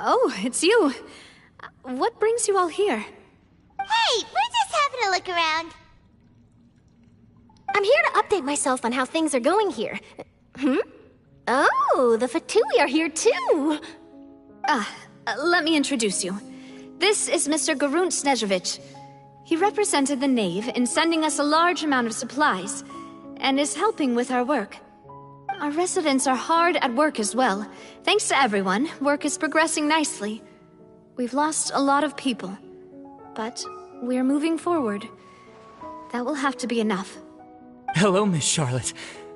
Oh, it's you. What brings you all here? Hey, we're just having a look around. I'm here to update myself on how things are going here. Oh, the Fatui are here too! Let me introduce you. This is Mr. Garunt Snežević. He represented the Knave in sending us a large amount of supplies, and is helping with our work. Our residents are hard at work as well. Thanks to everyone, work is progressing nicely. We've lost a lot of people, but we're moving forward. That will have to be enough. Hello, Miss Charlotte.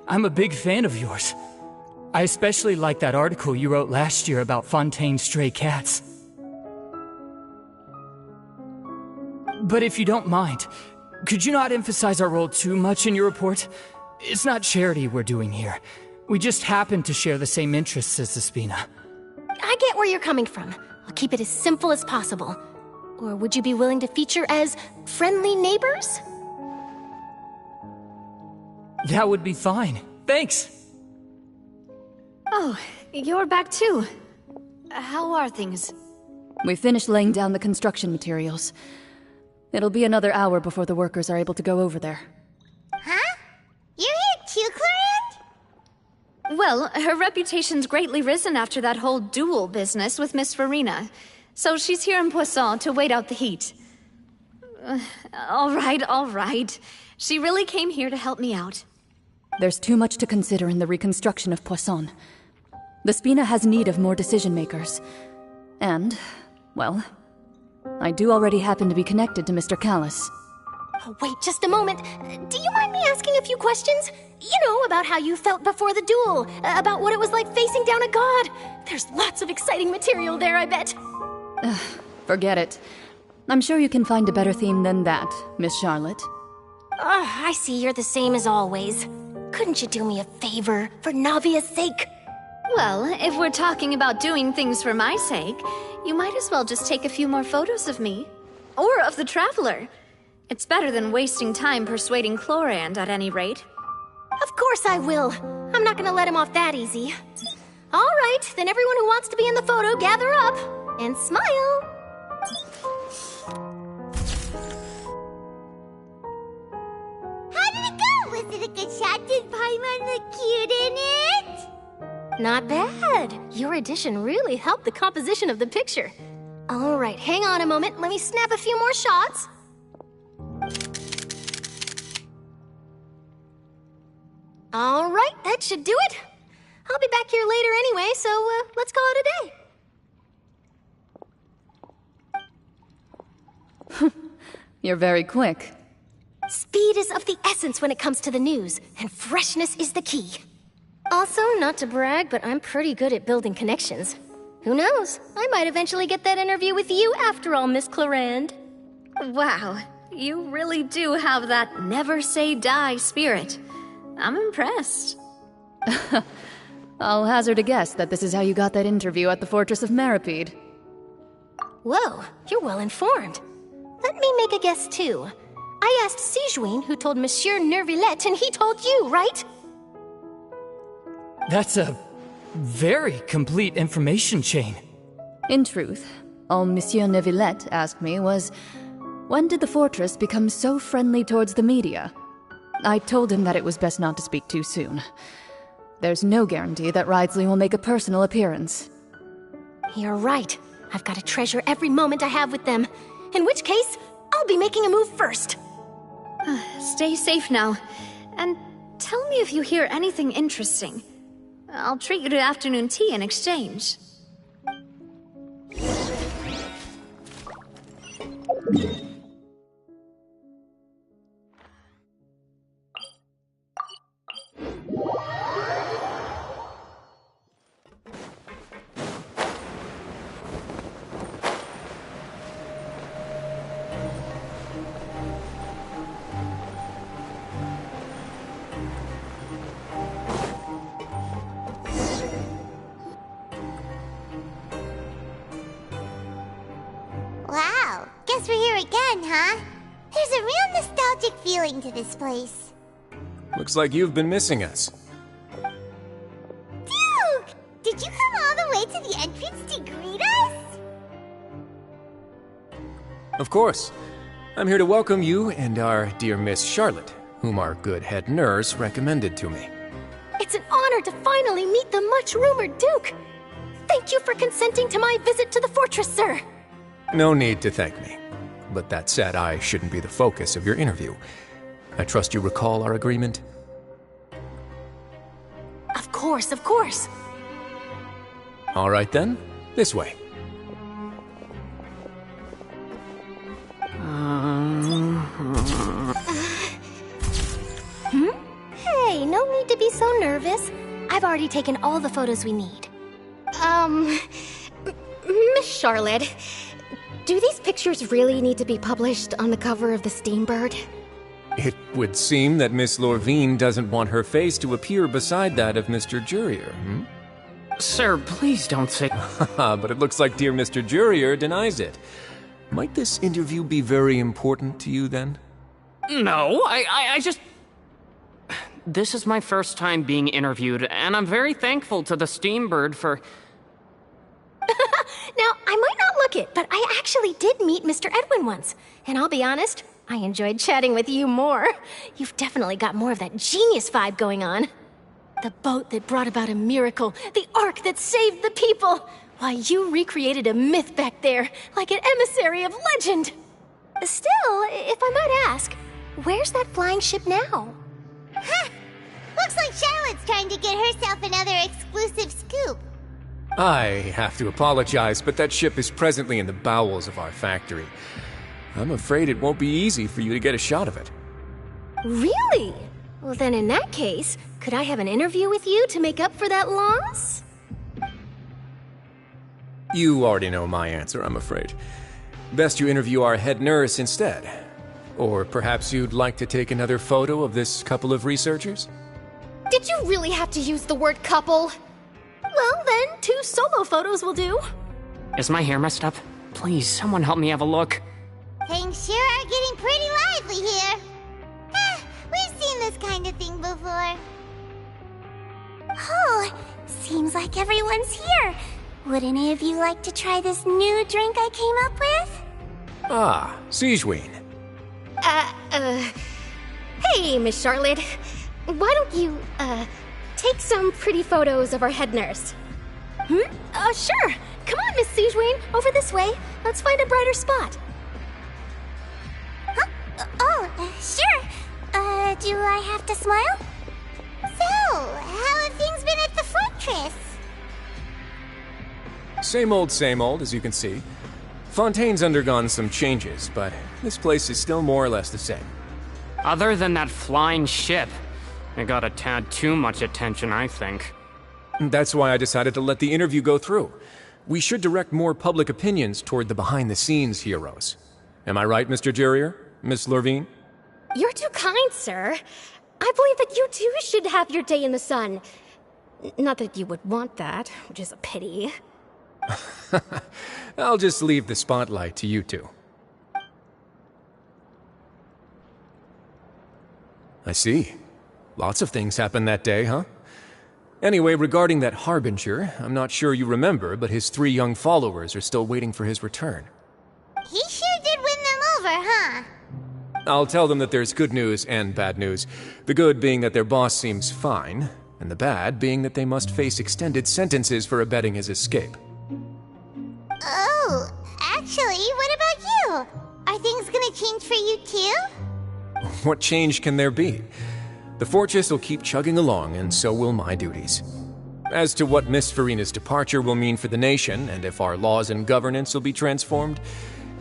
I'm a big fan of yours. I especially like that article you wrote last year about Fontaine's stray cats. But if you don't mind, could you not emphasize our role too much in your report? It's not charity we're doing here. We just happen to share the same interests as the Spina. I get where you're coming from. I'll keep it as simple as possible. Or would you be willing to feature as friendly neighbors? That would be fine. Thanks! Oh, you're back too. How are things? We finished laying down the construction materials. It'll be another hour before the workers are able to go over there. Huh? You're here too, Clarant? Well, her reputation's greatly risen after that whole duel business with Miss Farina. So she's here in Poisson to wait out the heat. All right. She really came here to help me out. There's too much to consider in the reconstruction of Poisson. The Spina has need of more decision-makers. And, well, I do already happen to be connected to Mr. Callis. Oh, wait just a moment. Do you mind me asking a few questions? You know, about how you felt before the duel, about what it was like facing down a god. There's lots of exciting material there, I bet. Forget it. I'm sure you can find a better theme than that, Miss Charlotte. I see you're the same as always. Couldn't you do me a favor, for Navia's sake? Well, if we're talking about doing things for my sake, you might as well just take a few more photos of me. Or of the Traveler. It's better than wasting time persuading Chlorand, at any rate. Of course I will. I'm not gonna let him off that easy. All right, then everyone who wants to be in the photo, gather up. And smile. How did it go? Was it a good shot? Did Paimon look cute in it? Not bad. Your addition really helped the composition of the picture. All right, hang on a moment. Let me snap a few more shots. All right, that should do it. I'll be back here later anyway, so let's call it a day. You're very quick. Speed is of the essence when it comes to the news, and freshness is the key. Also, not to brag, but I'm pretty good at building connections. Who knows? I might eventually get that interview with you after all, Miss Chlorand. Wow, you really do have that never say die spirit. I'm impressed. I'll hazard a guess that this is how you got that interview at the Fortress of Maripede. Whoa, you're well informed. Let me make a guess too. I asked Sijuin, who told Monsieur Nervillet, and he told you, right? That's a very complete information chain. In truth, all Monsieur Neuvillette asked me was, when did the fortress become so friendly towards the media? I told him that it was best not to speak too soon. There's no guarantee that Ridsley will make a personal appearance. You're right. I've got to treasure every moment I have with them. In which case, I'll be making a move first. Stay safe now. And tell me if you hear anything interesting. I'll treat you to afternoon tea in exchange. Wow, guess we're here again, huh? There's a real nostalgic feeling to this place. Looks like you've been missing us. Duke! Did you come all the way to the entrance to greet us? Of course. I'm here to welcome you and our dear Miss Charlotte, whom our good head nurse recommended to me. It's an honor to finally meet the much-rumored Duke. Thank you for consenting to my visit to the fortress, sir. No need to thank me. But that said, I shouldn't be the focus of your interview. I trust you recall our agreement? Of course, of course. All right then, this way. Hey, no need to be so nervous. I've already taken all the photos we need. Miss Charlotte, do these pictures really need to be published on the cover of the Steambird? It would seem that Miss Lorvine doesn't want her face to appear beside that of Mr. Jurier, hmm? Sir, please don't say... But it looks like dear Mr. Jurier denies it. Might this interview be very important to you, then? No, I just... This is my first time being interviewed, and I'm very thankful to the Steambird for... Now, I might not look it, but I actually did meet Mr. Edwin once. And I'll be honest, I enjoyed chatting with you more. You've definitely got more of that genius vibe going on. The boat that brought about a miracle, the ark that saved the people. Why, you recreated a myth back there, like an emissary of legend. Still, if I might ask, where's that flying ship now? Huh. Looks like Charlotte's trying to get herself another exclusive scoop. I have to apologize, but that ship is presently in the bowels of our factory. I'm afraid it won't be easy for you to get a shot of it. Really? Well, then in that case, could I have an interview with you to make up for that loss? You already know my answer, I'm afraid. Best you interview our head nurse instead. Or perhaps you'd like to take another photo of this couple of researchers? Did you really have to use the word couple? Well, then, 2 solo photos will do. Is my hair messed up? Please, someone help me have a look. Things sure are getting pretty lively here. We've seen this kind of thing before. Oh, seems like everyone's here. Would any of you like to try this new drink I came up with? Ah, Siegeween. Hey, Miss Charlotte. Why don't you, take some pretty photos of our head nurse? Sure. Come on, Miss Siegeween, over this way. Let's find a brighter spot. Huh? Sure. Do I have to smile? So, how have things been at the fortress? Same old, as you can see. Fontaine's undergone some changes, but this place is still more or less the same. Other than that flying ship, it got a tad too much attention, I think. That's why I decided to let the interview go through. We should direct more public opinions toward the behind-the-scenes heroes. Am I right, Mr. Jurier? Miss Lorvine? You're too kind, sir. I believe that you too should have your day in the sun. Not that you would want that, which is a pity. I'll just leave the spotlight to you two. I see. Lots of things happened that day, huh? Anyway, regarding that Harbinger, I'm not sure you remember, but his 3 young followers are still waiting for his return. He sure did win them over, huh? I'll tell them that there's good news and bad news. The good being that their boss seems fine, and the bad being that they must face extended sentences for abetting his escape. Oh, actually, what about you? Are things gonna change for you too? What change can there be? The fortress will keep chugging along, and so will my duties. As to what Miss Farina's departure will mean for the nation, and if our laws and governance will be transformed,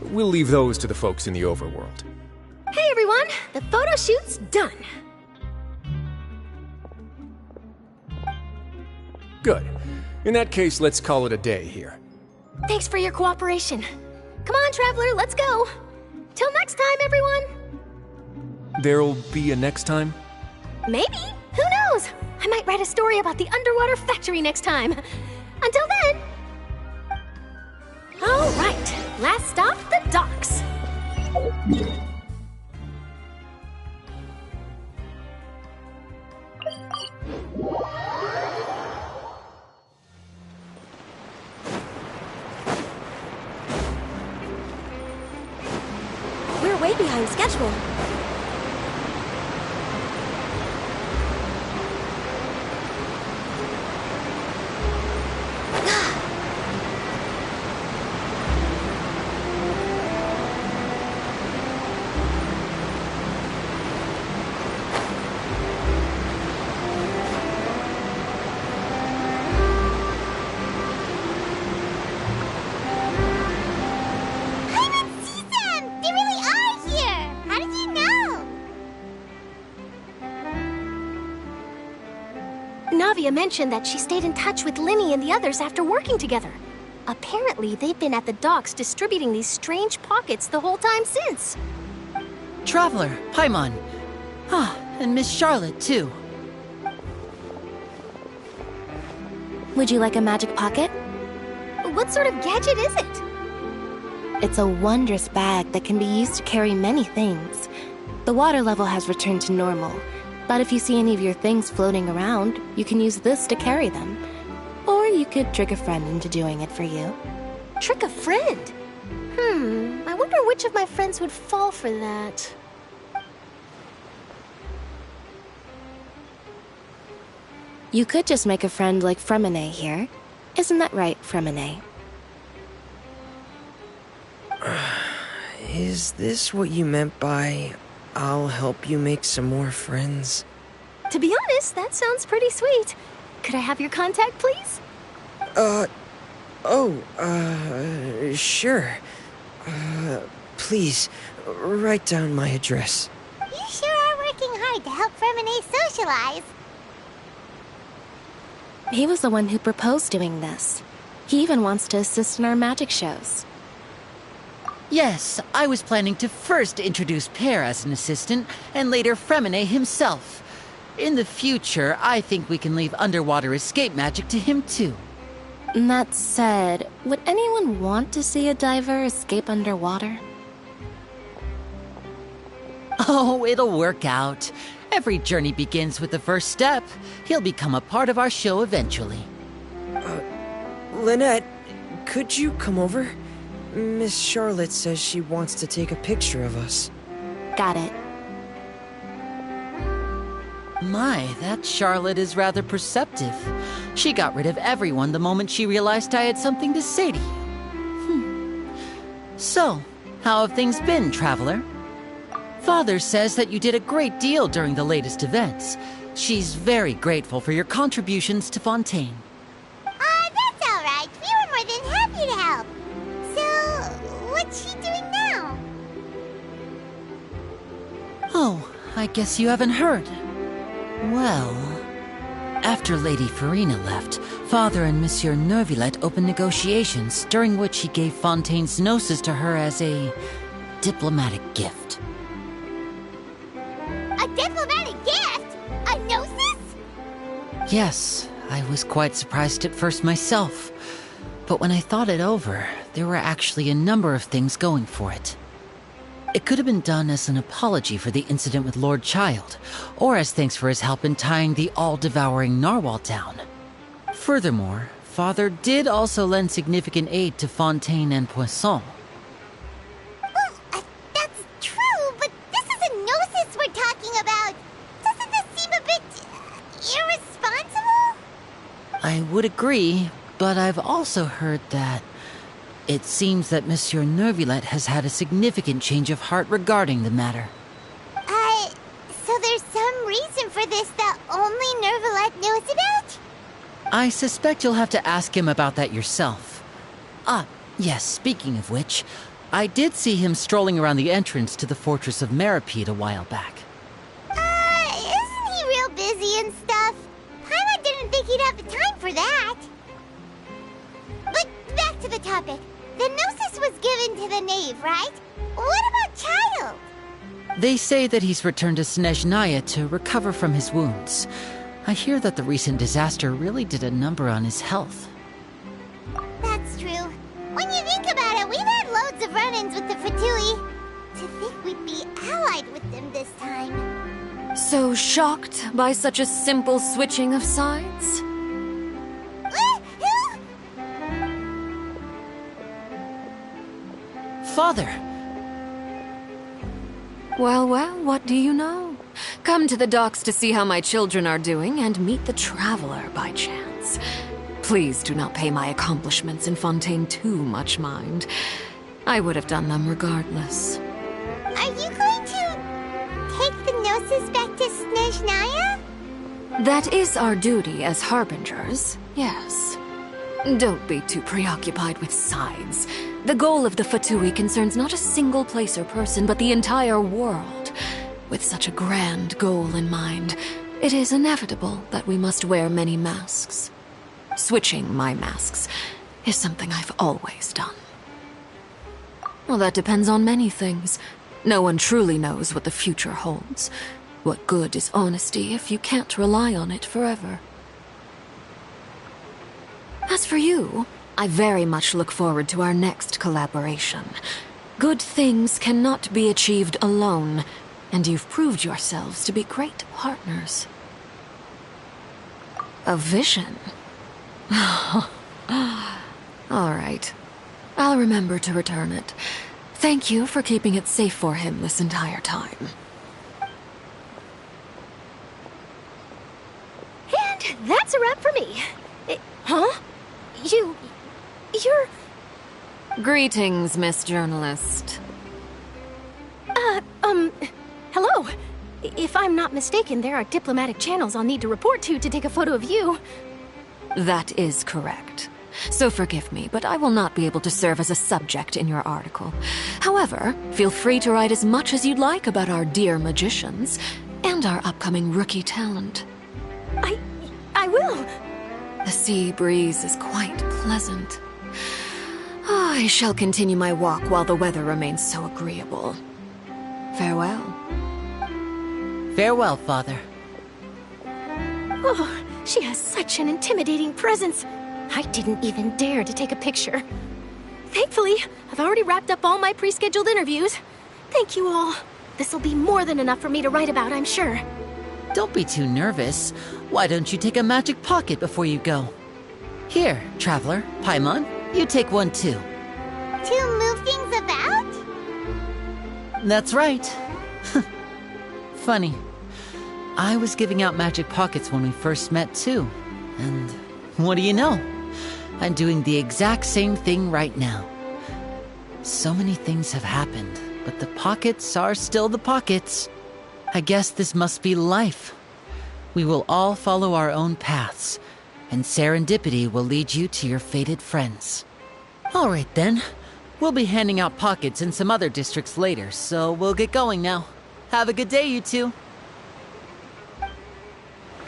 we'll leave those to the folks in the overworld. Hey everyone, the photo shoot's done. Good. In that case, let's call it a day here. Thanks for your cooperation. Come on, Traveler, let's go. Till next time, everyone. There'll be a next time? Maybe. Who knows? I might write a story about the underwater factory next time. Until then. All right, last stop, the docks. behind schedule. Navia mentioned that she stayed in touch with Linny and the others after working together. Apparently, they've been at the docks distributing these strange pockets the whole time since. Traveler, Paimon. Ah, and Miss Charlotte, too. Would you like a magic pocket? What sort of gadget is it? It's a wondrous bag that can be used to carry many things. The water level has returned to normal, but if you see any of your things floating around, you can use this to carry them. Or you could trick a friend into doing it for you. Trick a friend? I wonder which of my friends would fall for that. You could just make a friend like Fremine here. Isn't that right, Fremine? Is this what you meant by, I'll help you make some more friends? To be honest, that sounds pretty sweet. Could I have your contact, please? Sure. Please, write down my address. You sure are working hard to help Fremine socialize. He was the one who proposed doing this. He even wants to assist in our magic shows. Yes, I was planning to first introduce Pear as an assistant, and later Fremine himself. In the future, I think we can leave underwater escape magic to him too. That said, would anyone want to see a diver escape underwater? Oh, it'll work out. Every journey begins with the first step. He'll become a part of our show eventually. Lynette, could you come over? Miss Charlotte says she wants to take a picture of us. Got it. My, that Charlotte is rather perceptive. She got rid of everyone the moment she realized I had something to say to you. So, how have things been, Traveler? Father says that you did a great deal during the latest events. She's very grateful for your contributions to Fontaine. That's all right. We were more than happy to help. So, what's she doing now? Oh, I guess you haven't heard. Well, after Lady Farina left, Father and Monsieur Neuvillette opened negotiations, during which he gave Fontaine's gnosis to her as a diplomatic gift. A diplomatic gift? A gnosis? Yes, I was quite surprised at first myself. But when I thought it over, there were actually a number of things going for it. It could have been done as an apology for the incident with Lord Child, or as thanks for his help in tying the all-devouring narwhal down. Furthermore, Father did also lend significant aid to Fontaine and Poisson. Well, that's true, but this is a gnosis we're talking about. Doesn't this seem a bit irresponsible? I would agree, but I've also heard that it seems that Monsieur Neuvillette has had a significant change of heart regarding the matter. So there's some reason for this that only Neuvillette knows about? I suspect you'll have to ask him about that yourself. Ah, yes, speaking of which, I did see him strolling around the entrance to the Fortress of Meripede a while back. Isn't he real busy and stuff? Paimon didn't think he'd have the time for that. But back to the topic. The gnosis was given to the knave, right? What about Child? They say that he's returned to Snezhnaya to recover from his wounds. I hear that the recent disaster really did a number on his health. That's true. When you think about it, we've had loads of run-ins with the Fatui. To think we'd be allied with them this time. So shocked by such a simple switching of sides? Father! Well, well, what do you know? Come to the docks to see how my children are doing and meet the Traveler by chance. Please do not pay my accomplishments in Fontaine too much mind. I would have done them regardless. Are you going to take the Gnosis back to Snezhnaya? That is our duty as Harbingers, yes. Don't be too preoccupied with sides. The goal of the Fatui concerns not a single place or person, but the entire world. With such a grand goal in mind, it is inevitable that we must wear many masks. Switching my masks is something I've always done. Well, that depends on many things. No one truly knows what the future holds. What good is honesty if you can't rely on it forever? As for you, I very much look forward to our next collaboration. Good things cannot be achieved alone, and you've proved yourselves to be great partners. A vision? All right. I'll remember to return it. Thank you for keeping it safe for him this entire time. And that's a wrap for me. Huh? You're... Greetings, Miss Journalist. Hello. If I'm not mistaken, there are diplomatic channels I'll need to report to take a photo of you. That is correct. So forgive me, but I will not be able to serve as a subject in your article. However, feel free to write as much as you'd like about our dear magicians and our upcoming rookie talent. I will. The sea breeze is quite pleasant. I shall continue my walk while the weather remains so agreeable. Farewell. Farewell, Father. Oh, she has such an intimidating presence. I didn't even dare to take a picture. Thankfully, I've already wrapped up all my pre-scheduled interviews. Thank you all. This'll be more than enough for me to write about, I'm sure. Don't be too nervous. Why don't you take a magic pocket before you go? Here, Traveler, Paimon, you take one too. To move things about? That's right. Funny. I was giving out magic pockets when we first met too. And what do you know? I'm doing the exact same thing right now. So many things have happened, but the pockets are still the pockets. I guess this must be life. We will all follow our own paths, and serendipity will lead you to your fated friends. All right then. We'll be handing out pockets in some other districts later, so we'll get going now. Have a good day, you two.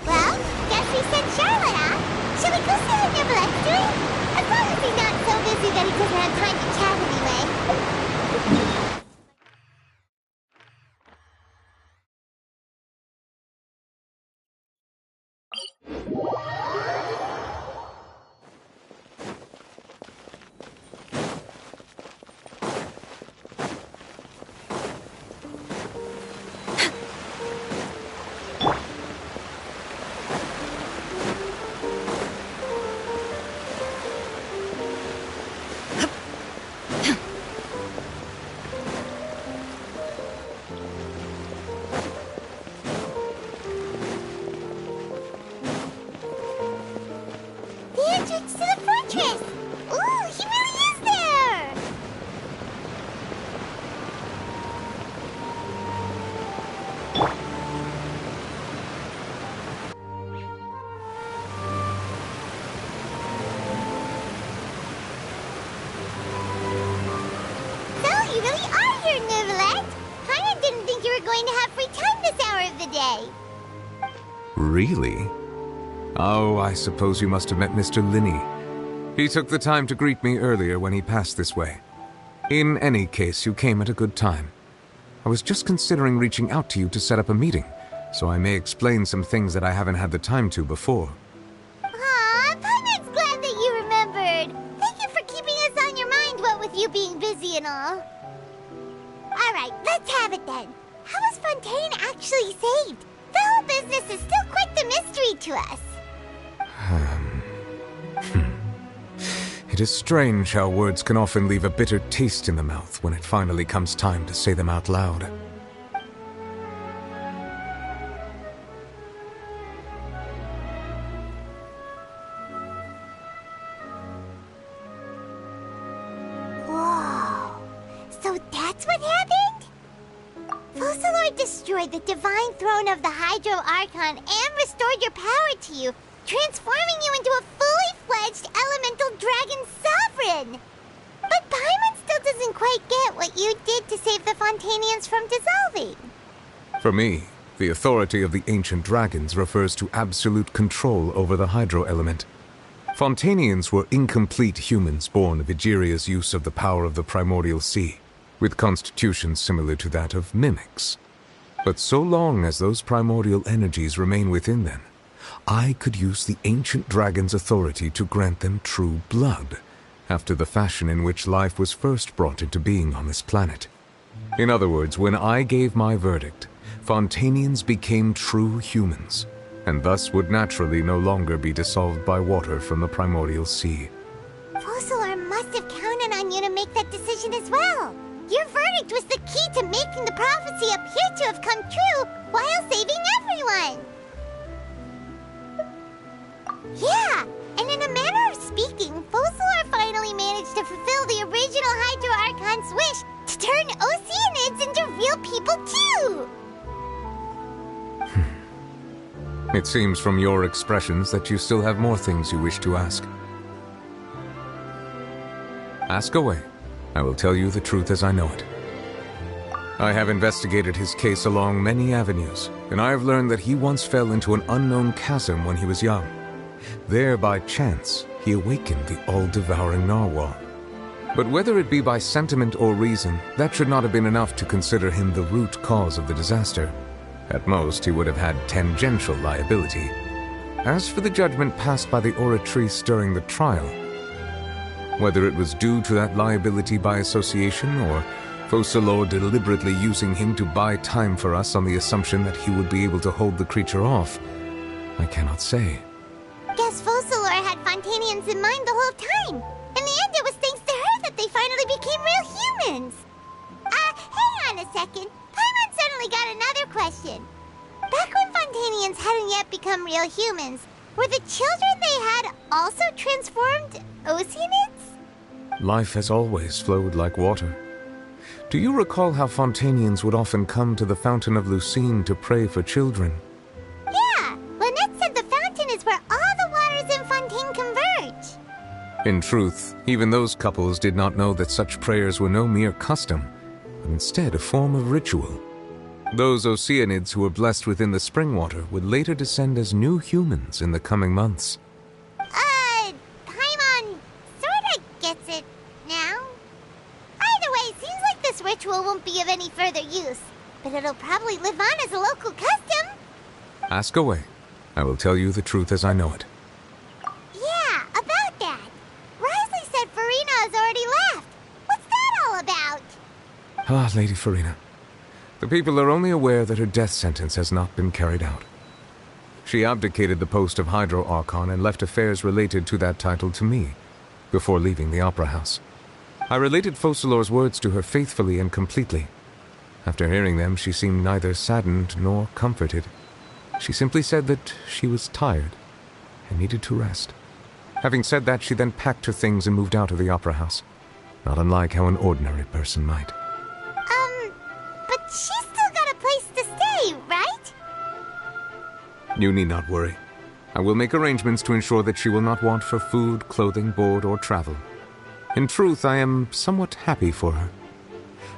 Well, guess we sent Charlotte, huh? Shall we go see how Nibble's doing? As long as he's not so busy that he doesn't have time to chat anyway. Entrance to the fortress! Ooh, he really is there! So, you really are here, Niblette! Kinda didn't think you were going to have free time this hour of the day. Really? Oh, I suppose you must have met Mr. Linney. He took the time to greet me earlier when he passed this way. In any case, you came at a good time. I was just considering reaching out to you to set up a meeting, so I may explain some things that I haven't had the time to before. Aw, Paimon's glad that you remembered. Thank you for keeping us on your mind, what with you being busy and all. Alright, let's have it then. How was Fontaine actually saved? The whole business is still quite the mystery to us. It is strange how words can often leave a bitter taste in the mouth when it finally comes time to say them out loud. destroyed the divine throne of the Hydro Archon and restored your power to you, transforming you into a fully fledged elemental dragon sovereign. But Paimon still doesn't quite get what you did to save the Fontanians from dissolving. For me, the authority of the ancient dragons refers to absolute control over the hydro element. Fontanians were incomplete humans born of Egeria's use of the power of the primordial sea, with constitutions similar to that of mimics. But so long as those primordial energies remain within them, I could use the ancient dragon's authority to grant them true blood, after the fashion in which life was first brought into being on this planet. In other words, when I gave my verdict, Fontanians became true humans, and thus would naturally no longer be dissolved by water from the primordial sea. Fossilor must have counted on you to make that decision as well. Your verdict was the key to making the prophecy appear to have come true while saving everyone. Yeah, and in a manner of speaking, Fossilor finally managed to fulfill the original Hydro Archon's wish to turn Oceanids into real people too! It seems from your expressions that you still have more things you wish to ask. Ask away. I will tell you the truth as I know it. I have investigated his case along many avenues, and I have learned that he once fell into an unknown chasm when he was young. There, by chance, he awakened the all-devouring narwhal. But whether it be by sentiment or reason, that should not have been enough to consider him the root cause of the disaster. At most, he would have had tangential liability. As for the judgment passed by the Oratrice during the trial, whether it was due to that liability by association, or Fossilor deliberately using him to buy time for us on the assumption that he would be able to hold the creature off, I cannot say. Guess Fossilor had Fontanians in mind the whole time. In the end, it was thanks to her that they finally became real humans. Hang on a second. Paimon certainly got another question. Back when Fontanians hadn't yet become real humans, were the children they had also transformed Oceanids? Life has always flowed like water. Do you recall how Fontanians would often come to the Fountain of Lucine to pray for children? Yeah, Lynette said the fountain is where all the waters in Fontaine converge. In truth, even those couples did not know that such prayers were no mere custom, but instead a form of ritual. Those Oceanids who were blessed within the spring water would later descend as new humans in the coming months. Paimon sorta gets it now. Either way, seems like this ritual won't be of any further use, but it'll probably live on as a local custom. Ask away. I will tell you the truth as I know it. Yeah, about that. Risley said Farina has already left. What's that all about? Ah, Lady Farina. The people are only aware that her death sentence has not been carried out. She abdicated the post of Hydro Archon and left affairs related to that title to me, before leaving the Opera House. I related Fossilor's words to her faithfully and completely. After hearing them, she seemed neither saddened nor comforted. She simply said that she was tired and needed to rest. Having said that, she then packed her things and moved out of the Opera House, not unlike how an ordinary person might. But she's still got a place to stay, right? You need not worry. I will make arrangements to ensure that she will not want for food, clothing, board, or travel. In truth, I am somewhat happy for her.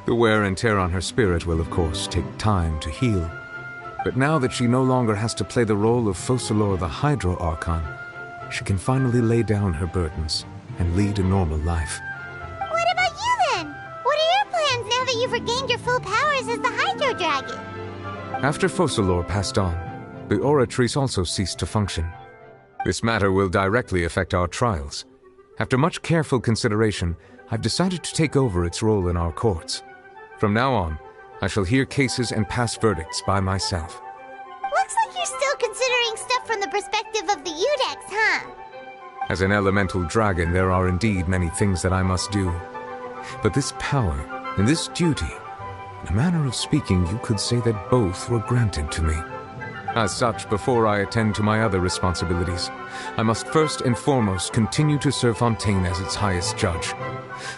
The wear and tear on her spirit will, of course, take time to heal. But now that she no longer has to play the role of Fossilor the Hydro Archon, she can finally lay down her burdens and lead a normal life. What about you then? What are your plans now that you've regained your full powers as the Hydro Dragon? After Fossilor passed on, the Oratrice also ceased to function. This matter will directly affect our trials. After much careful consideration, I've decided to take over its role in our courts. From now on, I shall hear cases and pass verdicts by myself. Looks like you're still considering stuff from the perspective of the Udex, huh? As an elemental dragon, there are indeed many things that I must do. But this power and this duty, in a manner of speaking, you could say that both were granted to me. As such, before I attend to my other responsibilities, I must first and foremost continue to serve Fontaine as its highest judge.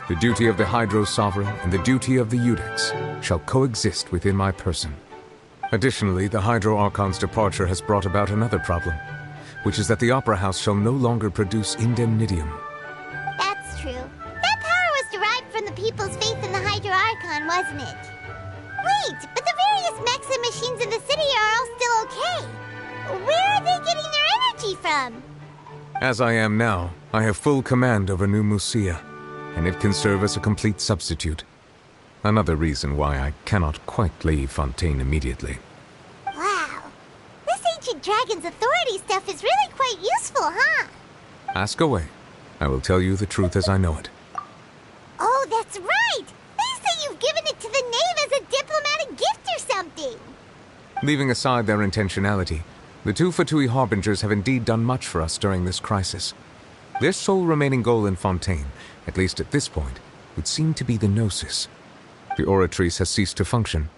The duty of the Hydro Sovereign and the duty of the Udex shall coexist within my person. Additionally, the Hydro Archon's departure has brought about another problem, which is that the Opera House shall no longer produce indemnitium. That's true. That power was derived from the people's faith in the Hydro Archon, wasn't it? Wait, but the various mechs and machines in the city are all still okay. Where are they getting their energy from? As I am now, I have full command over New Musia, and it can serve as a complete substitute. Another reason why I cannot quite leave Fontaine immediately. Wow. This ancient dragon's authority stuff is really quite useful, huh? Ask away. I will tell you the truth as I know it. Oh, that's right! They say you've given it to the knave as a diplomatic gift or something! Leaving aside their intentionality, the two Fatui Harbingers have indeed done much for us during this crisis. Their sole remaining goal in Fontaine, at least at this point, would seem to be the Gnosis. The Oratrice has ceased to function.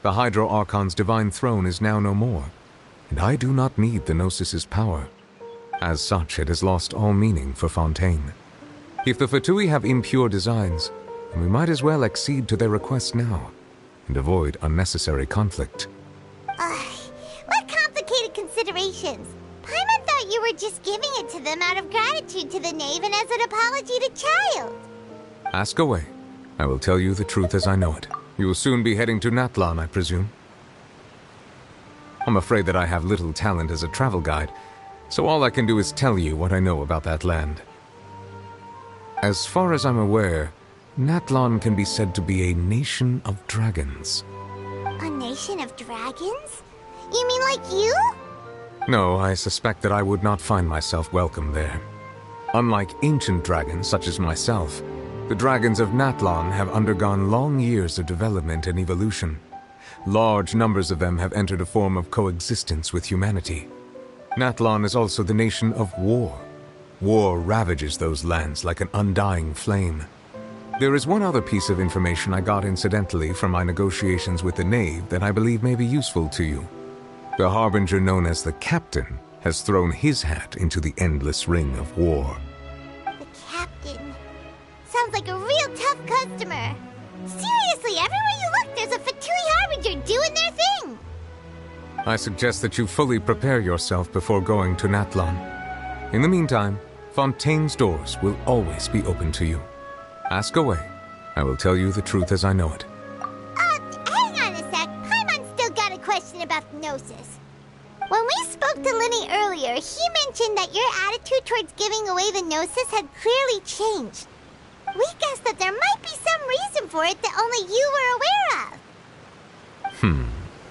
The Hydro Archon's divine throne is now no more, and I do not need the Gnosis's power. As such, it has lost all meaning for Fontaine. If the Fatui have impure designs, then we might as well accede to their request now, and avoid unnecessary conflict. What complicated considerations? Paimon thought you were just giving it to them out of gratitude to the knave and as an apology to Child. Ask away. I will tell you the truth as I know it. You will soon be heading to Natlan, I presume. I'm afraid that I have little talent as a travel guide, so all I can do is tell you what I know about that land. As far as I'm aware, Natlan can be said to be a nation of dragons. A nation of dragons? You mean like you? No, I suspect that I would not find myself welcome there. Unlike ancient dragons such as myself, the dragons of Natlan have undergone long years of development and evolution. Large numbers of them have entered a form of coexistence with humanity. Natlan is also the nation of war. War ravages those lands like an undying flame. There is one other piece of information I got incidentally from my negotiations with the Knave that I believe may be useful to you. The Harbinger known as the Captain has thrown his hat into the endless ring of war. The Captain. Sounds like a real tough customer. Seriously, everywhere you look, there's a Fatui Harbinger doing their thing. I suggest that you fully prepare yourself before going to Natlan. In the meantime, Fontaine's doors will always be open to you. Ask away. I will tell you the truth as I know it. Hang on a sec. Paimon's still got a question about the Gnosis. When we spoke to Linny earlier, he mentioned that your attitude towards giving away the Gnosis had clearly changed. We guessed that there might be some reason for it that only you were aware of.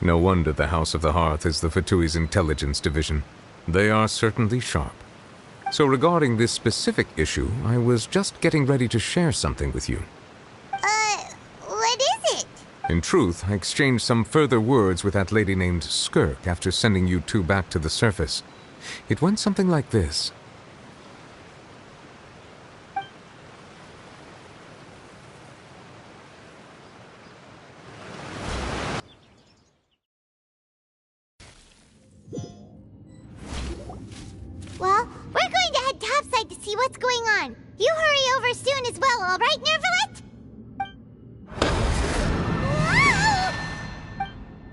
No wonder the House of the Hearth is the Fatui's intelligence division. They are certainly sharp. So regarding this specific issue, I was just getting ready to share something with you. What is it? In truth, I exchanged some further words with that lady named Skirk after sending you two back to the surface. It went something like this. Well, we're going to head topside to see what's going on. You hurry over soon as well, all right, Nervalet?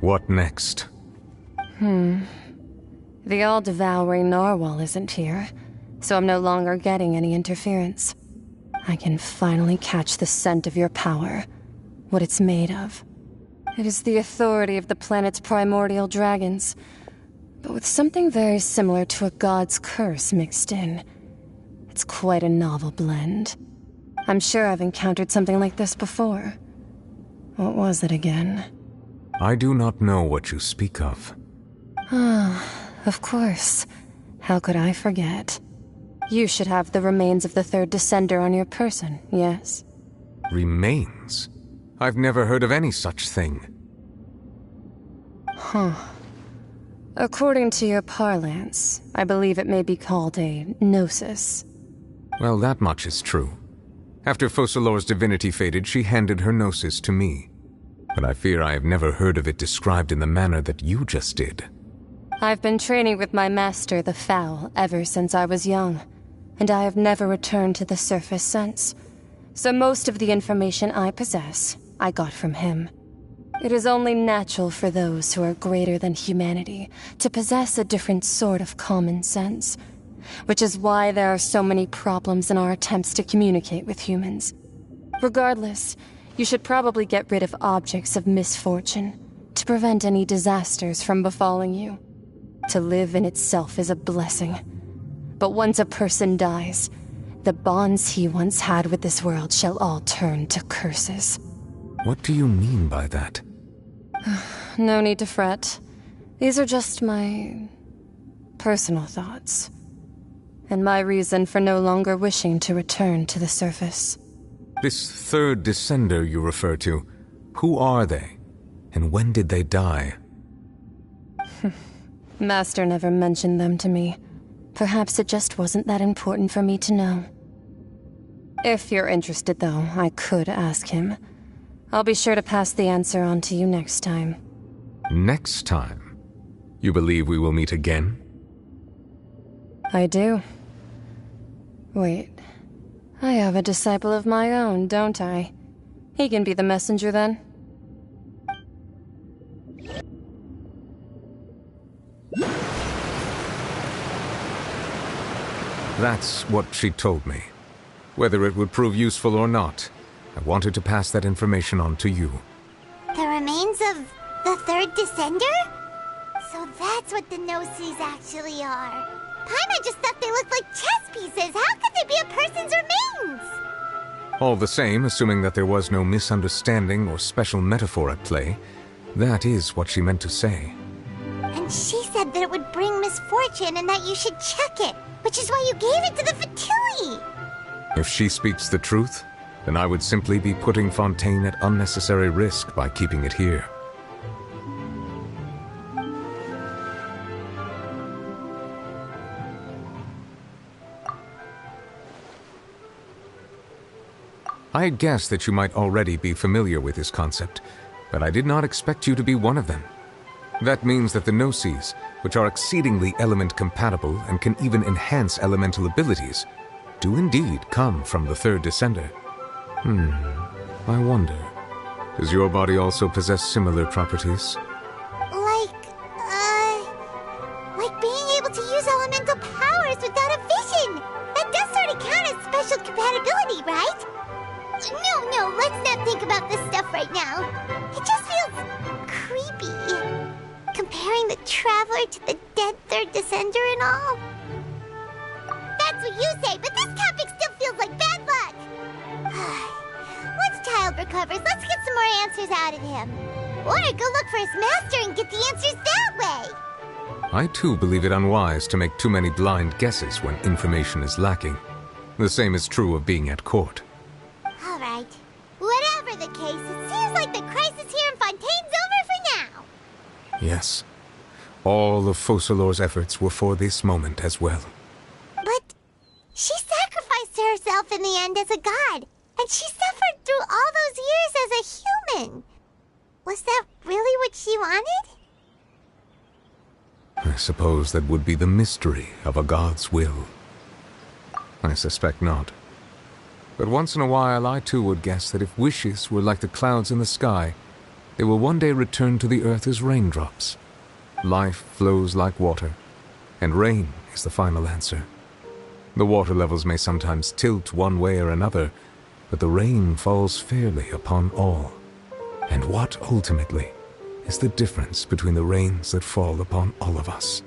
What next? The all-devouring narwhal isn't here, so I'm no longer getting any interference. I can finally catch the scent of your power, what it's made of. It is the authority of the planet's primordial dragons, but with something very similar to a god's curse mixed in. It's quite a novel blend. I'm sure I've encountered something like this before. What was it again? I do not know what you speak of. Of course. How could I forget? You should have the remains of the third descender on your person, yes? Remains? I've never heard of any such thing. According to your parlance, I believe it may be called a gnosis. Well, that much is true. After Focalor's divinity faded, she handed her gnosis to me. But I fear I have never heard of it described in the manner that you just did. I've been training with my master, the Foul, ever since I was young, and I have never returned to the surface since. So most of the information I possess, I got from him. It is only natural for those who are greater than humanity to possess a different sort of common sense, which is why there are so many problems in our attempts to communicate with humans. Regardless, you should probably get rid of objects of misfortune to prevent any disasters from befalling you. To live in itself is a blessing. But once a person dies, the bonds he once had with this world shall all turn to curses. What do you mean by that? No need to fret. These are just my personal thoughts, and my reason for no longer wishing to return to the surface. This third descender you refer to, who are they? And when did they die? Master never mentioned them to me. Perhaps it just wasn't that important for me to know. If you're interested, though, I could ask him. I'll be sure to pass the answer on to you next time. Next time? You believe we will meet again? I do. Wait. I have a disciple of my own, don't I? He can be the messenger, then. That's what she told me. Whether it would prove useful or not, I wanted to pass that information on to you. The remains of the third descender? So that's what the Gnosis actually are. Paimon just thought they looked like chess pieces. How could they be a person's remains? All the same, assuming that there was no misunderstanding or special metaphor at play, that is what she meant to say. And she said that it would bring misfortune and that you should check it, which is why you gave it to the Fatui. If she speaks the truth, then I would simply be putting Fontaine at unnecessary risk by keeping it here. I had guessed that you might already be familiar with this concept, but I did not expect you to be one of them. That means that the Gnosis, which are exceedingly element-compatible and can even enhance elemental abilities, do indeed come from the third descender. I wonder, does your body also possess similar properties? Like being able to use elemental powers without a vision. That does sort of count as special compatibility, right? No, let's not think about this stuff right now. It just feels creepy. Comparing the Traveler to the dead third descender and all. That's what you say, but this topic still feels like bad luck. Once Child recovers, let's get some more answers out of him. Or go look for his master and get the answers that way. I too believe it unwise to make too many blind guesses when information is lacking. The same is true of being at court. All right. Whatever the case, it seems like the crisis here in Fontaine's over for now. Yes. All of Focalor's efforts were for this moment as well. But she sacrificed herself in the end as a god, and she suffered through all those years as a human. Was that really what she wanted? I suppose that would be the mystery of a god's will. I suspect not. But once in a while I too would guess that if wishes were like the clouds in the sky, they will one day return to the earth as raindrops. Life flows like water, and rain is the final answer. The water levels may sometimes tilt one way or another, but the rain falls fairly upon all. And what ultimately is the difference between the rains that fall upon all of us?